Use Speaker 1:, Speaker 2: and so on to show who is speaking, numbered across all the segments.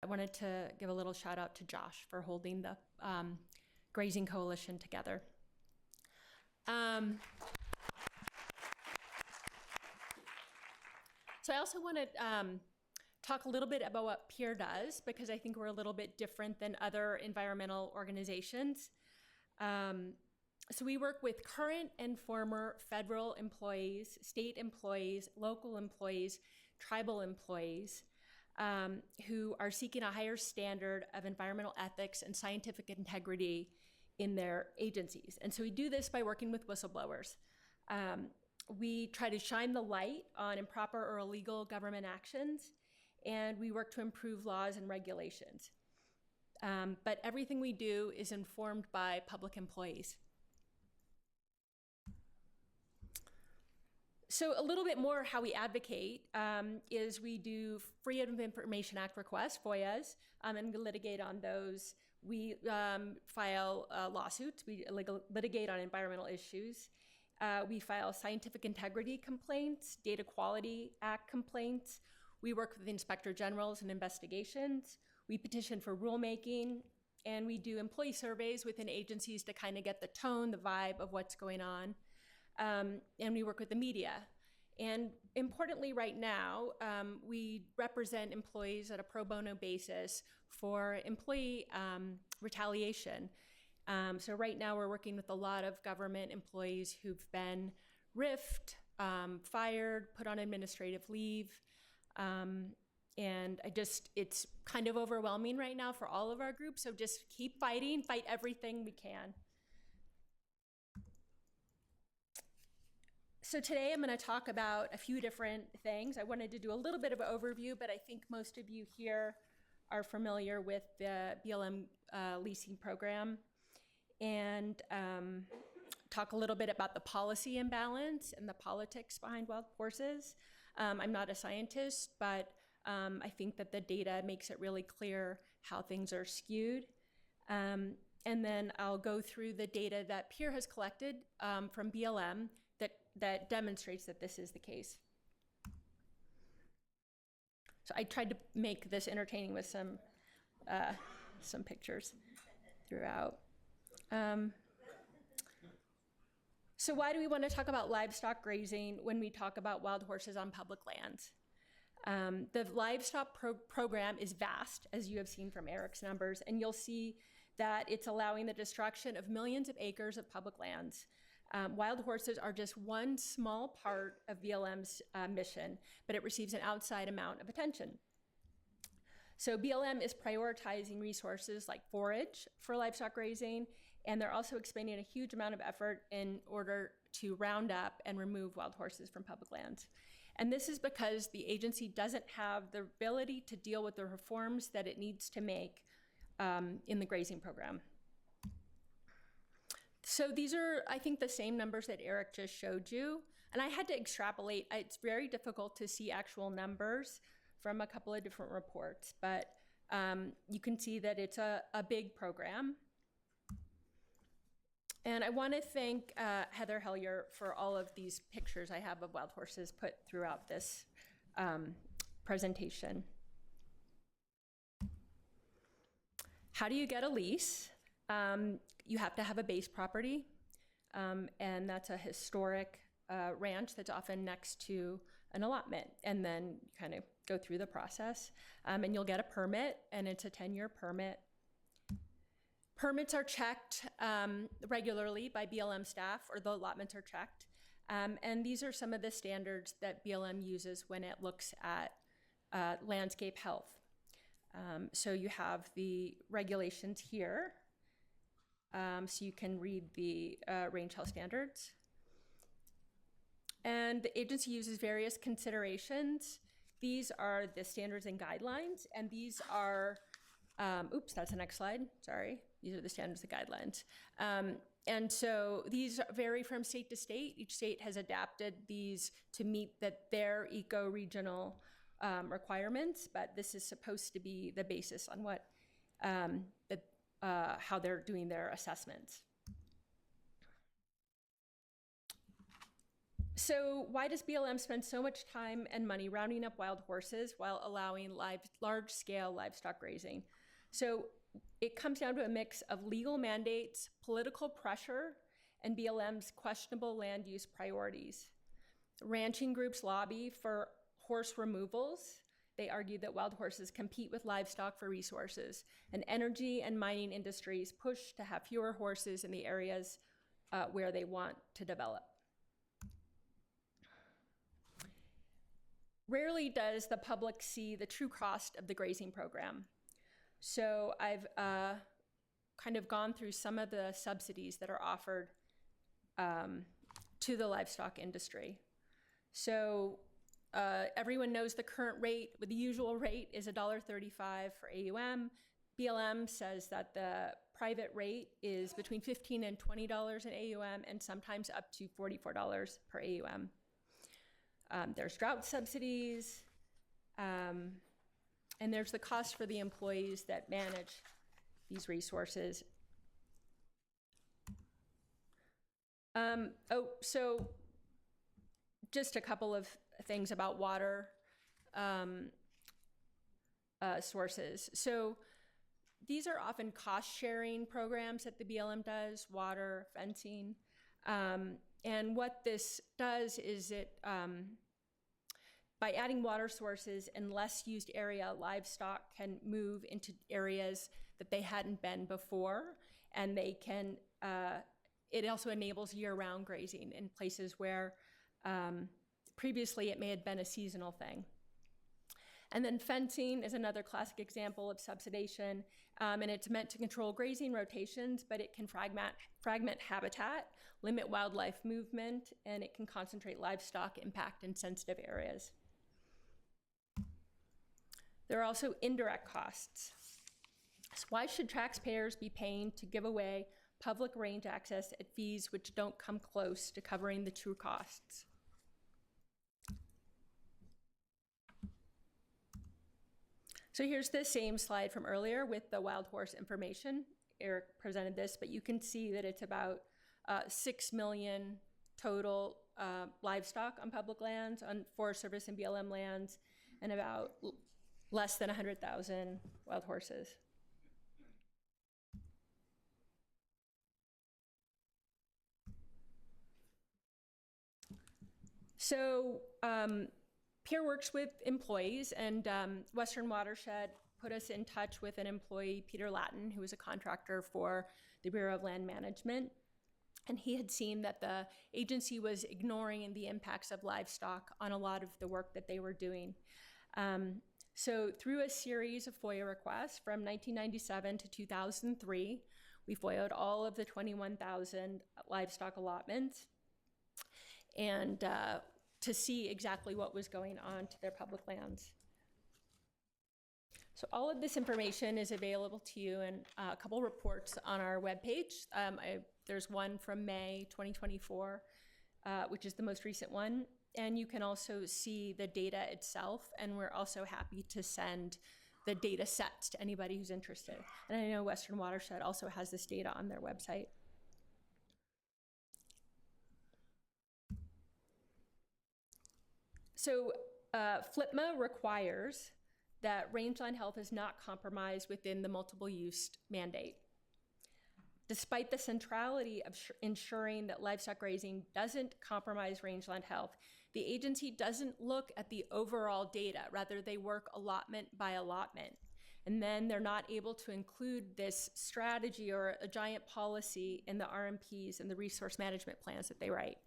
Speaker 1: wanted to give a little shout out to Josh for holding the Grazing Coalition together. So I also want to talk a little bit about what PEER does, because I think we're a little bit different than other environmental organizations. So we work with current and former federal employees, state employees, local employees, tribal employees, who are seeking a higher standard of environmental ethics and scientific integrity in their agencies. And so we do this by working with whistleblowers. We try to shine the light on improper or illegal government actions, and we work to improve laws and regulations. But everything we do is informed by public employees. So a little bit more how we advocate is we do Freedom of Information Act requests, FOIAs, and litigate on those. We file lawsuits, we litigate on environmental issues. We file scientific integrity complaints, Data Quality Act complaints. We work with the Inspector Generals and investigations. We petition for rulemaking, and we do employee surveys within agencies to kind of get the tone, the vibe of what's going on. And we work with the media. And importantly right now, we represent employees at a pro bono basis for employee retaliation. So right now we're working with a lot of government employees who've been riffed, fired, put on administrative leave. And it's kind of overwhelming right now for all of our groups. So just keep fighting, fight everything we can. So today I'm going to talk about a few different things. I wanted to do a little bit of an overview, but I think most of you here are familiar with the BLM leasing program, and talk a little bit about the policy imbalance and the politics behind wild horses. I'm not a scientist, but I think that the data makes it really clear how things are skewed. And then I'll go through the data that PEER has collected from BLM that demonstrates that this is the case. So I tried to make this entertaining with some pictures throughout. So why do we want to talk about livestock grazing when we talk about wild horses on public lands? The livestock program is vast, as you have seen from Eric's numbers, and you'll see that it's allowing the destruction of millions of acres of public lands. Wild horses are just one small part of BLM's mission, but it receives an outside amount of attention. So BLM is prioritizing resources like forage for livestock grazing, and they're also expending a huge amount of effort in order to round up and remove wild horses from public lands. And this is because the agency doesn't have the ability to deal with the reforms that it needs to make in the grazing program. So these are, I think, the same numbers that Eric just showed you. And I had to extrapolate. It's very difficult to see actual numbers from a couple of different reports, but you can see that it's a big program. And I want to thank Heather Hellier for all of these pictures I have of wild horses put throughout this presentation. How do you get a lease? You have to have a base property, and that's a historic ranch that's often next to an allotment, and then you kind of go through the process, and you'll get a permit, and it's a 10-year permit. Permits are checked regularly by BLM staff, or the allotments are checked, and these are some of the standards that BLM uses when it looks at landscape health. So you have the regulations here. So you can read the range health standards. And the agency uses various considerations. These are the standards and guidelines, and these are, oops, that's the next slide, sorry. These are the standards and guidelines. And so these vary from state to state. Each state has adapted these to meet their eco-regional requirements, but this is supposed to be the basis on what how they're doing their assessments. So why does BLM spend so much time and money rounding up wild horses while allowing large-scale livestock grazing? So it comes down to a mix of legal mandates, political pressure, and BLM's questionable land use priorities. Ranching groups lobby for horse removals. They argue that wild horses compete with livestock for resources, and energy and mining industries push to have fewer horses in the areas where they want to develop. Rarely does the public see the true cost of the grazing program. So I've kind of gone through some of the subsidies that are offered to the livestock industry. So everyone knows the current rate, the usual rate is $1.35 for AUM. BLM says that the private rate is between $15 and $20 an AUM, and sometimes up to $44 per AUM. There's drought subsidies, and there's the cost for the employees that manage these resources. So just a couple of things about water sources. So these are often cost-sharing programs that the BLM does, water, fencing. And what this does is it, by adding water sources in less used area, livestock can move into areas that they hadn't been before, and they can, it also enables year-round grazing in places where previously it may have been a seasonal thing. And then fencing is another classic example of subsidization, and it's meant to control grazing rotations, but it can fragment habitat, limit wildlife movement, and it can concentrate livestock impact in sensitive areas. There are also indirect costs. So why should taxpayers be paying to give away public range access at fees which don't come close to covering the true costs? So here's the same slide from earlier with the wild horse information. Eric presented this, but you can see that it's about 6 million total livestock on public lands, on Forest Service and BLM lands, and about less than 100,000 wild horses. So Peer works with employees, and Western Watershed put us in touch with an employee, Peter Lattin, who was a contractor for the Bureau of Land Management. And he had seen that the agency was ignoring the impacts of livestock on a lot of the work that they were doing. So through a series of FOIA requests from 1997 to 2003, we FOIA'd all of the 21,000 livestock allotments and to see exactly what was going on to their public lands. So all of this information is available to you in a couple reports on our webpage. There's one from May 2024, which is the most recent one. And you can also see the data itself, and we're also happy to send the data sets to anybody who's interested. And I know Western Watershed also has this data on their website. So FLPMA requires that rangeland health is not compromised within the multiple use mandate. Despite the centrality of ensuring that livestock grazing doesn't compromise rangeland health, the agency doesn't look at the overall data. Rather, they work allotment by allotment. And then they're not able to include this strategy or a giant policy in the RMPs and the resource management plans that they write.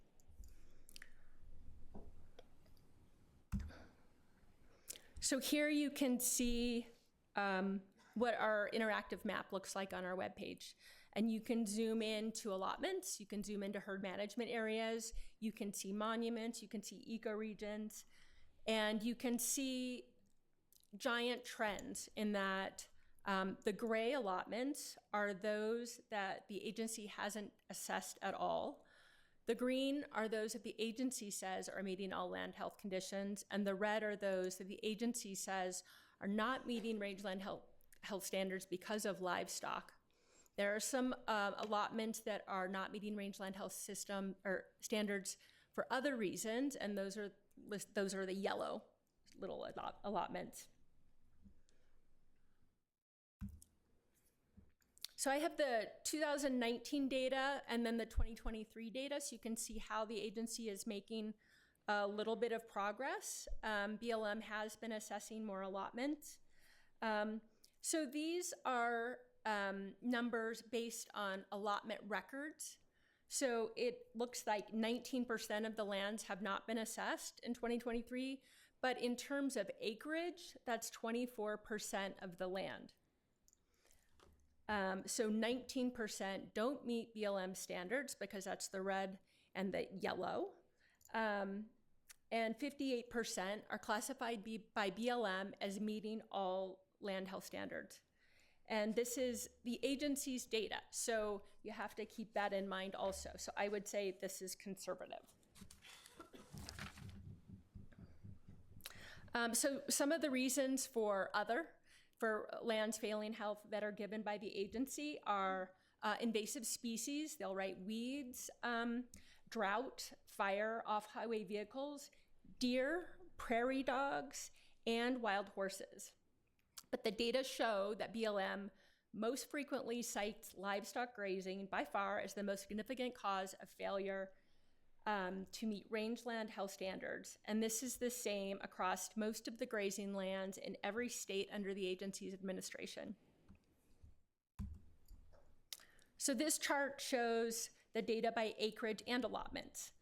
Speaker 1: So here you can see what our interactive map looks like on our webpage. And you can zoom into allotments, you can zoom into herd management areas, you can see monuments, you can see ecoregions, and you can see giant trends in that the gray allotments are those that the agency hasn't assessed at all. The green are those that the agency says are meeting all land health conditions, and the red are those that the agency says are not meeting rangeland health standards because of livestock. There are some allotments that are not meeting rangeland health system or standards for other reasons, and those are the yellow little allotments. So I have the 2019 data and then the 2023 data, so you can see how the agency is making a little bit of progress. BLM has been assessing more allotments. So these are numbers based on allotment records. So it looks like 19% of the lands have not been assessed in 2023, but in terms of acreage, that's 24% of the land. So 19% don't meet BLM standards because that's the red and the yellow. And 58% are classified by BLM as meeting all land health standards. And this is the agency's data, so you have to keep that in mind also. So I would say this is conservative. So some of the reasons for lands failing health that are given by the agency are invasive species. They'll write weeds, drought, fire, off-highway vehicles, deer, prairie dogs, and wild horses. But the data show that BLM most frequently cites livestock grazing by far as the most significant cause of failure to meet rangeland health standards. And this is the same across most of the grazing lands in every state under the agency's administration. So this chart shows the data by acreage and allotments.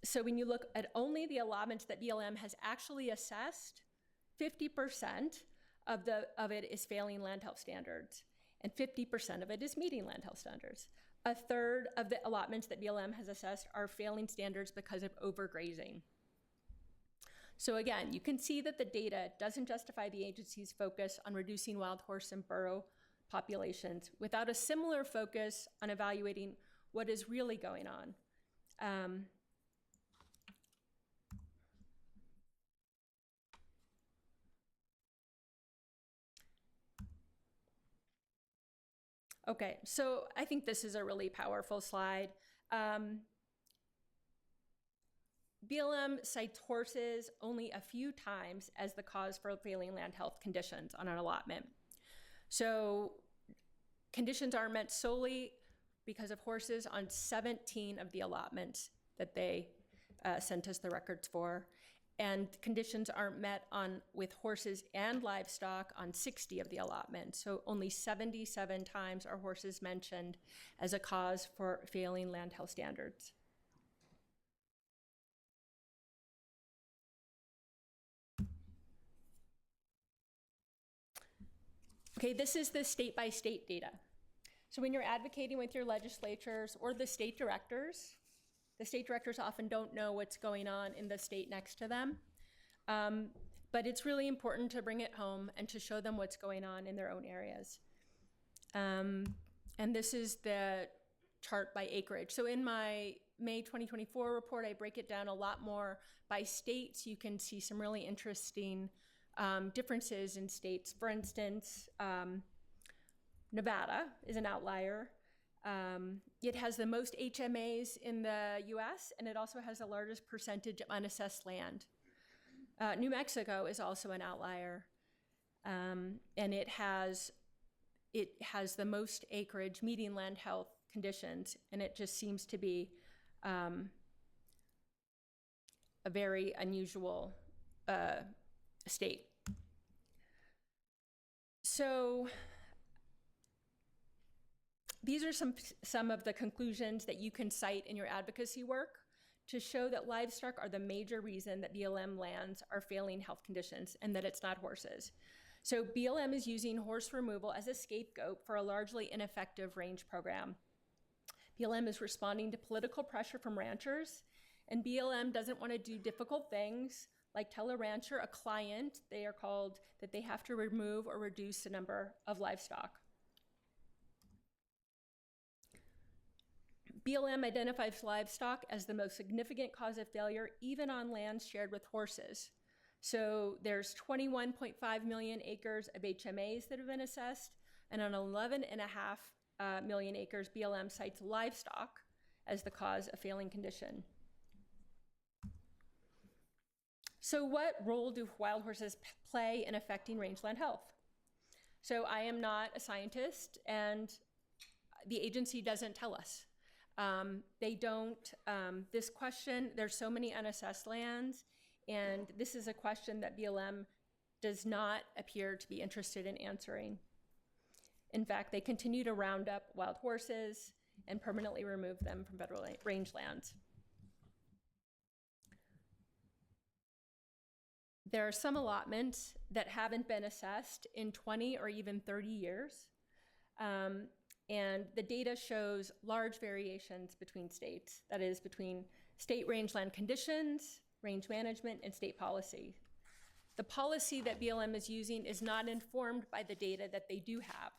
Speaker 1: So when you look at only the allotments that BLM has actually assessed, 50% of it is failing land health standards, and 50% of it is meeting land health standards. A third of the allotments that BLM has assessed are failing standards because of overgrazing. So again, you can see that the data doesn't justify the agency's focus on reducing wild horse and burro populations without a similar focus on evaluating what is really going on. Okay, so I think this is a really powerful slide. BLM cites horses only a few times as the cause for failing land health conditions on an allotment. So conditions are met solely because of horses on 17 of the allotments that they sent us the records for. And conditions aren't met with horses and livestock on 60 of the allotments. So only 77 times are horses mentioned as a cause for failing land health standards. Okay, this is the state-by-state data. So when you're advocating with your legislatures or the state directors often don't know what's going on in the state next to them. But it's really important to bring it home and to show them what's going on in their own areas. And this is the chart by acreage. So in my May 2024 report, I break it down a lot more by states. You can see some really interesting differences in states. For instance, Nevada is an outlier. It has the most HMAs in the US, and it also has the largest percentage of unassessed land. New Mexico is also an outlier, and it has the most acreage meeting land health conditions, and it just seems to be a very unusual state. So these are some of the conclusions that you can cite in your advocacy work to show that livestock are the major reason that BLM lands are failing health conditions and that it's not horses. So BLM is using horse removal as a scapegoat for a largely ineffective range program. BLM is responding to political pressure from ranchers, and BLM doesn't want to do difficult things like tell a rancher, a client, they are called, that they have to remove or reduce the number of livestock. BLM identifies livestock as the most significant cause of failure, even on lands shared with horses. So there's 21.5 million acres of HMAs that have been assessed, and on 11.5 million acres, BLM cites livestock as the cause of failing condition. So what role do wild horses play in affecting rangeland health? So I am not a scientist, and the agency doesn't tell us. They don't, this question, there's so many unassessed lands, and this is a question that BLM does not appear to be interested in answering. In fact, they continue to round up wild horses and permanently remove them from federal rangelands. There are some allotments that haven't been assessed in 20 or even 30 years. And the data shows large variations between states, that is, between state rangeland conditions, range management, and state policy. The policy that BLM is using is not informed by the data that they do have.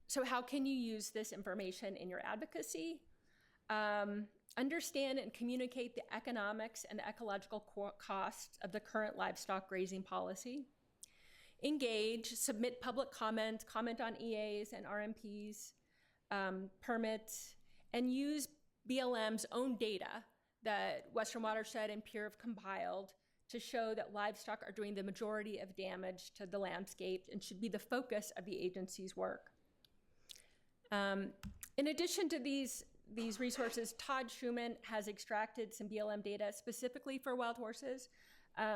Speaker 1: So how can you use this information in your advocacy? Understand and communicate the economics and the ecological costs of the current livestock grazing policy. Engage, submit public comment on EAs and RMPs, permits, and use BLM's own data that Western Watershed and PURE have compiled to show that livestock are doing the majority of damage to the landscape and should be the focus of the agency's work. In addition to these resources, Todd Schumann has extracted some BLM data specifically for wild horses.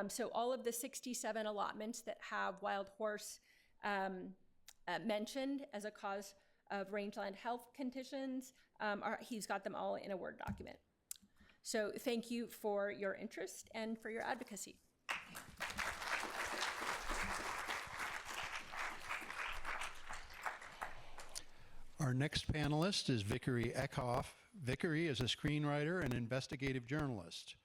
Speaker 1: So all of the 67 allotments that have wild horse mentioned as a cause of rangeland health conditions, he's got them all in a Word document. So thank you for your interest and for your advocacy.
Speaker 2: Our next panelist is Vickery Eckhoff. Vickery is a screenwriter and investigative journalist.